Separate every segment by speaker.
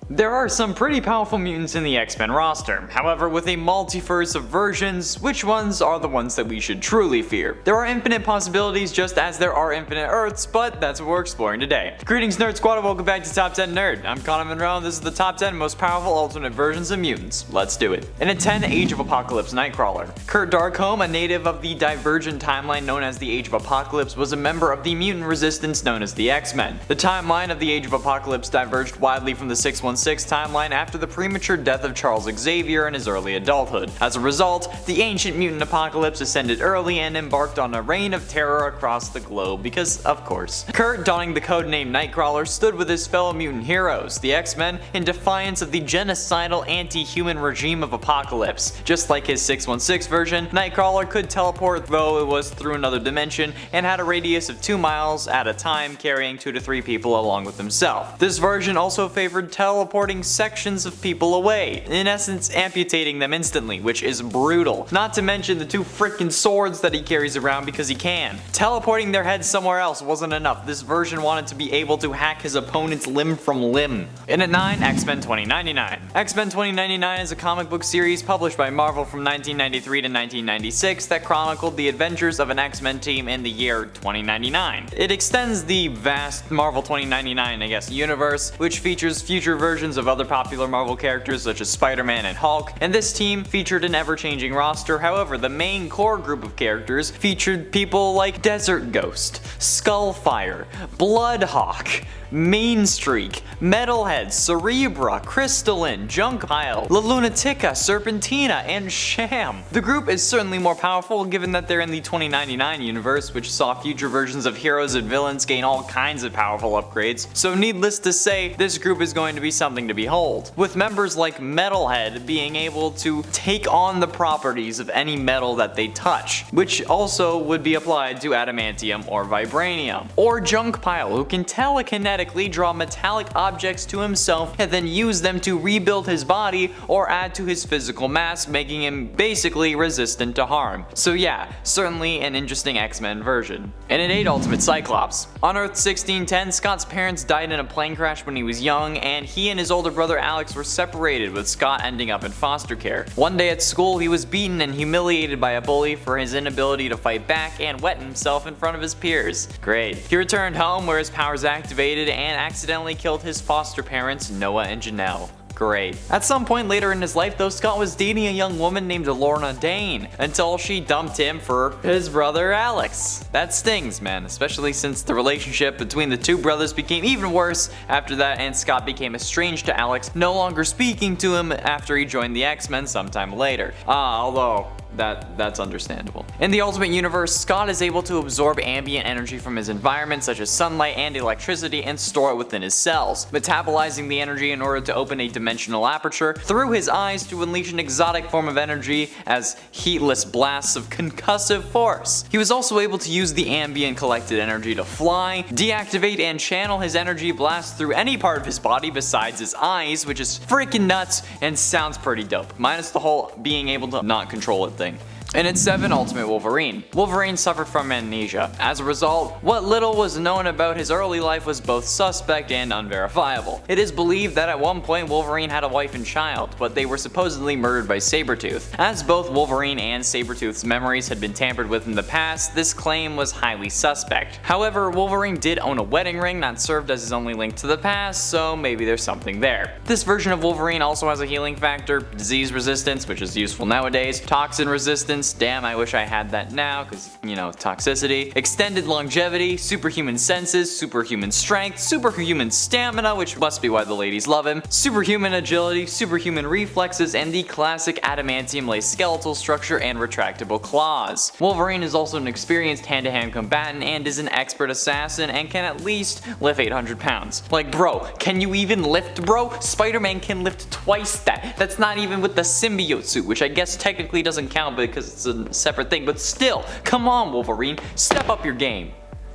Speaker 1: There are some pretty powerful mutants in the X-Men roster. However, with a multiverse of versions, which ones are the ones that we should truly fear? There are infinite possibilities just as there are infinite Earths, but that's what we're exploring today. Greetings Nerd Squad and welcome back to Top 10 Nerd. I'm Connor Monroe and this is the top 10 most powerful alternate versions of mutants. Let's do it. In a 10 Age of Apocalypse Nightcrawler. Kurt Darkholme, a native of the divergent timeline known as the Age of Apocalypse, was a member of the mutant resistance known as the X-Men. The timeline of the Age of Apocalypse diverged widely from the 616 timeline after the premature death of Charles Xavier in his early adulthood. As a result, the ancient mutant apocalypse ascended early and embarked on a reign of terror across the globe because, of course. Kurt, donning the codename Nightcrawler, stood with his fellow mutant heroes, the X-Men, in defiance of the genocidal anti-human regime of Apocalypse. Just like his 616 version, Nightcrawler could teleport, though it was through another dimension, and had a radius of 2 miles at a time, carrying 2 to 3 people along with himself. This version also favored teleporting sections of people away, in essence amputating them instantly, which is brutal. Not to mention the 2 freaking swords that he carries around because he can. Teleporting their heads somewhere else wasn't enough. This version wanted to be able to hack his opponent's limb from limb. In at 9, X-Men 2099. X-Men 2099 is a comic book series published by Marvel from 1993 to 1996 that chronicled the adventures of an X-Men team in the year 2099. It extends the vast Marvel 2099, universe, which features future versions of other popular Marvel characters such as Spider-Man and Hulk, and this team featured an ever-changing roster. However, the main core group of characters featured people like Desert Ghost, Skullfire, Bloodhawk, Mainstreak, Metalhead, Cerebro, Crystalline, Junkpile, La Lunatica, Serpentina, and Sham. The group is certainly more powerful given that they're in the 2099 universe, which saw future versions of heroes and villains gain all kinds of powerful upgrades, so needless to say, this group is going to be something to behold, with members like Metalhead being able to take on the properties of any metal that they touch, which also would be applied to adamantium or vibranium, or Junkpile, who can telekinetically draw metallic objects to himself and then use them to rebuild his body or add to his physical mass, making him basically resistant to harm. So yeah, certainly an interesting X-Men version. And in 8, Ultimate Cyclops. On Earth 1610, Scott's parents died in a plane crash when he was young, and he and his older brother Alex were separated, with Scott ending up in foster care. One day at school, he was beaten and humiliated by a bully for his inability to fight back and wet himself in front of his peers. Great. He returned home where his powers activated and accidentally killed his foster parents, Noah and Janelle. Great. At some point later in his life though, Scott was dating a young woman named Lorna Dane, until she dumped him for his brother Alex. That stings, man, especially since the relationship between the 2 brothers became even worse after that, and Scott became estranged to Alex, no longer speaking to him after he joined the X-Men sometime later. Although that's understandable. In the Ultimate Universe, Scott is able to absorb ambient energy from his environment such as sunlight and electricity and store it within his cells, metabolizing the energy in order to open a dimensional aperture through his eyes to unleash an exotic form of energy as heatless blasts of concussive force. He was also able to use the ambient collected energy to fly, deactivate and channel his energy blast through any part of his body besides his eyes, which is freaking nuts and sounds pretty dope, minus the whole being able to not control it thing. And at 7, Ultimate Wolverine. Wolverine suffered from amnesia. As a result, what little was known about his early life was both suspect and unverifiable. It is believed that at one point Wolverine had a wife and child, but they were supposedly murdered by Sabretooth. As both Wolverine and Sabretooth's memories had been tampered with in the past, this claim was highly suspect. However, Wolverine did own a wedding ring that served as his only link to the past, so maybe there's something there. This version of Wolverine also has a healing factor, disease resistance, which is useful nowadays, toxin resistance, damn I wish I had that now because, toxicity, extended longevity, superhuman senses, superhuman strength, superhuman stamina, which must be why the ladies love him, superhuman agility, superhuman reflexes, and the classic adamantium-laced skeletal structure and retractable claws. Wolverine is also an experienced hand-to-hand combatant and is an expert assassin and can at least lift 800 pounds. Like bro, can you even lift bro? Spider-Man can lift twice that. That's not even with the symbiote suit, which I guess technically doesn't count because it's a separate thing, but still, come on Wolverine, step up your game.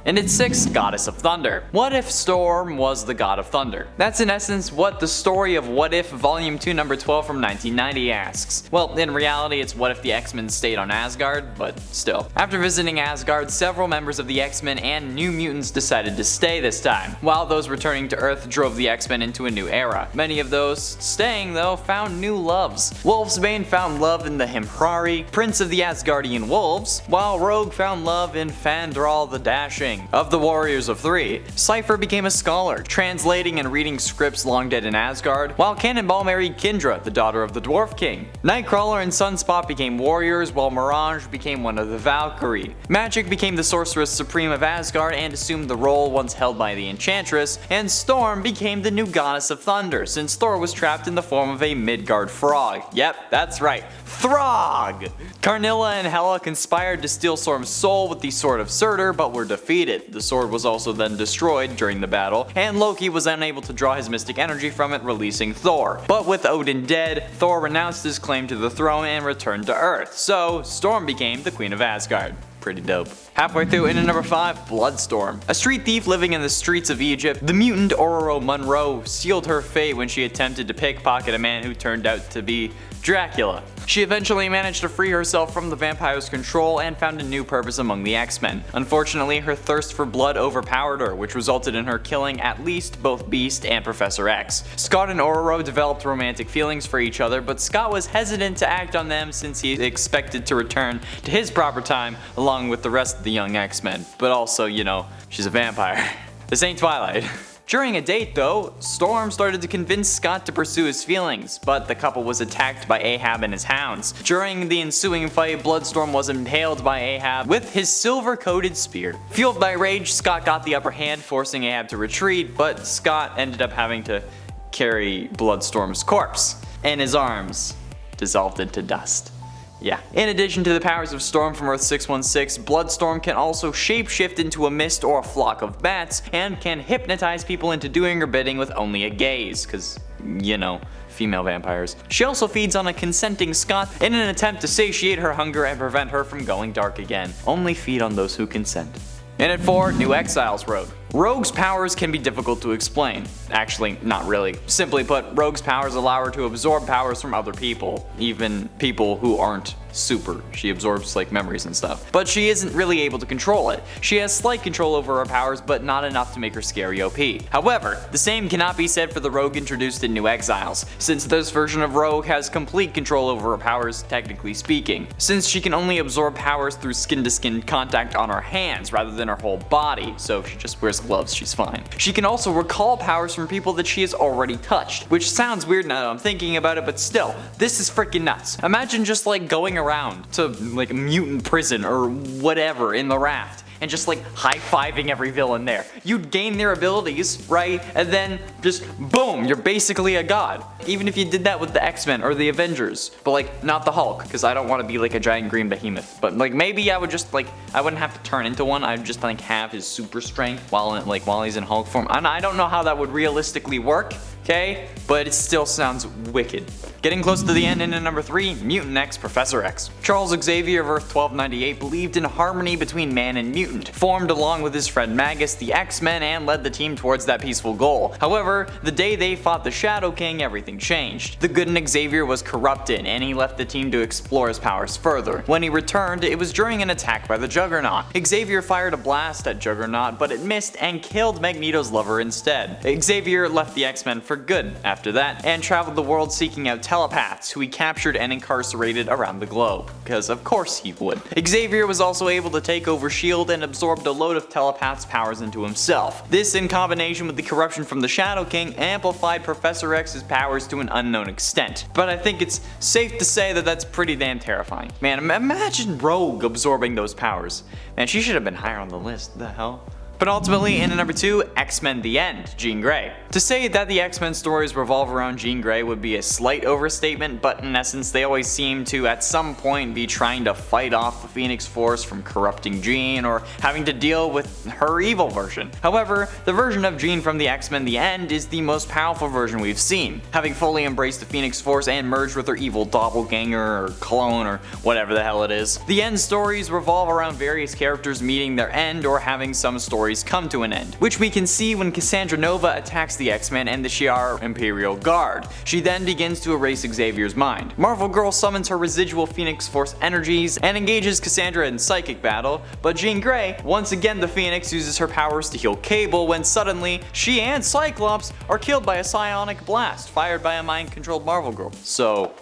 Speaker 1: And its 6, Goddess of Thunder. What if Storm was the god of thunder? That's in essence what the story of What If Volume 2 number 12 from 1990 asks. Well, in reality it's what if the X-Men stayed on Asgard, but still. After visiting Asgard, several members of the X-Men and New Mutants decided to stay this time, while those returning to Earth drove the X-Men into a new era. Many of those staying though found new loves. Wolfsbane found love in the Himhrari, Prince of the Asgardian Wolves, while Rogue found love in Fandral the Dashing. Of the Warriors of Three, Cypher became a scholar, translating and reading scripts long dead in Asgard, while Cannonball married Kindra, the daughter of the Dwarf King. Nightcrawler and Sunspot became warriors, while Mirage became one of the Valkyrie. Magic became the Sorceress Supreme of Asgard and assumed the role once held by the Enchantress, and Storm became the new Goddess of Thunder, since Thor was trapped in the form of a Midgard frog. Yep, that's right, Throg! Carnilla and Hela conspired to steal Storm's soul with the Sword of Surtur, but were defeated. The sword was also then destroyed during the battle, and Loki was unable to draw his mystic energy from it, releasing Thor. But with Odin dead, Thor renounced his claim to the throne and returned to Earth, so Storm became the Queen of Asgard. Pretty dope. Halfway through, in at number 5, Bloodstorm. A street thief living in the streets of Egypt, the mutant Ororo Munro sealed her fate when she attempted to pickpocket a man who turned out to be Dracula. She eventually managed to free herself from the vampire's control and found a new purpose among the X-Men. Unfortunately, her thirst for blood overpowered her, which resulted in her killing at least both Beast and Professor X. Scott and Ororo developed romantic feelings for each other, but Scott was hesitant to act on them since he expected to return to his proper time along with the rest of the young X-Men. But also, you know, she's a vampire. This ain't Twilight. During a date though, Storm started to convince Scott to pursue his feelings, but the couple was attacked by Ahab and his hounds. During the ensuing fight, Bloodstorm was impaled by Ahab with his silver-coated spear. Fueled by rage, Scott got the upper hand, forcing Ahab to retreat, but Scott ended up having to carry Bloodstorm's corpse, and his arms dissolved into dust. Yeah. In addition to the powers of Storm from Earth 616, Bloodstorm can also shapeshift into a mist or a flock of bats, and can hypnotize people into doing her bidding with only a gaze, cause, you know, female vampires. She also feeds on a consenting Scott in an attempt to satiate her hunger and prevent her from going dark again. Only feed on those who consent. And at 4, New Exiles Rogue. Rogue's powers can be difficult to explain. Actually, not really. Simply put, Rogue's powers allow her to absorb powers from other people, even people who aren't super. She absorbs like memories and stuff. But she isn't really able to control it. She has slight control over her powers, but not enough to make her scary OP. However, the same cannot be said for the Rogue introduced in New Exiles, since this version of Rogue has complete control over her powers, technically speaking, since she can only absorb powers through skin-to-skin contact on her hands rather than her whole body, so if she just wears gloves, she's fine. She can also recall powers from people that she has already touched, which sounds weird now that I'm thinking about it, but still, this is freaking nuts. Imagine just like going around to like a mutant prison or whatever in the raft and just like high-fiving every villain there. You'd gain their abilities, right? And then just boom, you're basically a god. Even if you did that with the X-Men or the Avengers, but like not the Hulk, because I don't want to be like a giant green behemoth. But like maybe I would just like, I wouldn't have to turn into one. I'd just like have his super strength while he's in Hulk form. And I don't know how that would realistically work, okay? But it still sounds wicked. Getting close to the end, into number 3, Mutant X Professor X. Charles Xavier of Earth 1298 believed in harmony between man and mutant, formed along with his friend Magus the X-Men, and led the team towards that peaceful goal. However, the day they fought the Shadow King, everything changed. The good in Xavier was corrupted, and he left the team to explore his powers further. When he returned, it was during an attack by the Juggernaut. Xavier fired a blast at Juggernaut, but it missed and killed Magneto's lover instead. Xavier left the X-Men for good after that, and traveled the world seeking out telepaths who he captured and incarcerated around the globe, because of course he would. Xavier was also able to take over S.H.I.E.L.D. and absorbed a load of telepaths' powers into himself. This, in combination with the corruption from the Shadow King, amplified Professor X's powers to an unknown extent. But I think it's safe to say that that's pretty damn terrifying. Man, imagine Rogue absorbing those powers. Man, she should have been higher on the list. The hell? But ultimately, in number 2, X-Men The End, Jean Grey. To say that the X-Men stories revolve around Jean Grey would be a slight overstatement, but in essence they always seem to at some point be trying to fight off the Phoenix Force from corrupting Jean or having to deal with her evil version. However, the version of Jean from the X-Men The End is the most powerful version we've seen, having fully embraced the Phoenix Force and merged with her evil doppelganger or clone or whatever the hell it is. The End stories revolve around various characters meeting their end or having some stories come to an end, which we can see when Cassandra Nova attacks the X-Men and the Shi'ar Imperial Guard. She then begins to erase Xavier's mind. Marvel Girl summons her residual Phoenix Force energies and engages Cassandra in psychic battle, but Jean Grey, once again the Phoenix, uses her powers to heal Cable when suddenly she and Cyclops are killed by a psionic blast fired by a mind-controlled Marvel Girl. So,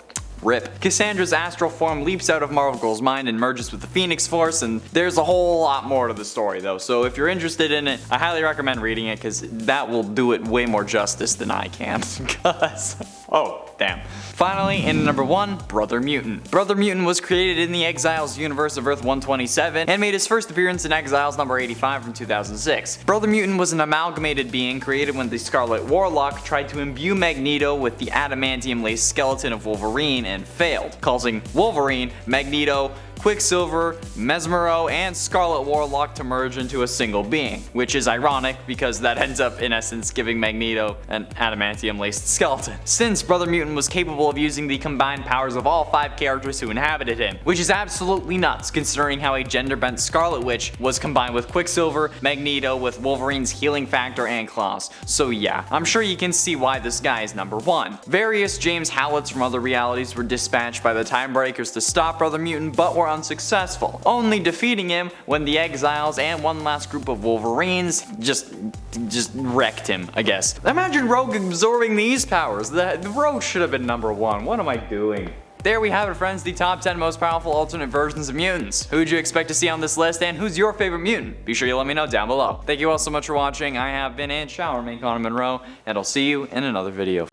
Speaker 1: rip. Cassandra's astral form leaps out of Marvel Girl's mind and merges with the Phoenix Force, and there's a whole lot more to the story though, so if you're interested in it, I highly recommend reading it because that will do it way more justice than I can. Oh, damn. Finally, in number 1, Brother Mutant. Brother Mutant was created in the Exiles universe of Earth 127 and made his first appearance in Exiles number 85 from 2006. Brother Mutant was an amalgamated being created when the Scarlet Warlock tried to imbue Magneto with the adamantium-laced skeleton of Wolverine and failed, causing Wolverine, Magneto, Quicksilver, Mesmero, and Scarlet Warlock to merge into a single being, which is ironic because that ends up in essence giving Magneto an adamantium-laced skeleton, since Brother Mutant was capable of using the combined powers of all 5 characters who inhabited him, which is absolutely nuts considering how a gender-bent Scarlet Witch was combined with Quicksilver, Magneto with Wolverine's healing factor and claws. So yeah, I'm sure you can see why this guy is number 1. Various James Howletts from other realities were dispatched by the Timebreakers to stop Brother Mutant, but were unsuccessful, only defeating him when the Exiles and one last group of Wolverines just wrecked him, I guess. Imagine Rogue absorbing these powers. The Rogue should have been number 1. What am I doing? There we have it, friends, the top 10 most powerful alternate versions of mutants. Who'd you expect to see on this list, and who's your favorite mutant? Be sure you let me know down below. Thank you all so much for watching. I have been and shall remain Connor Monroe, and I'll see you in another video.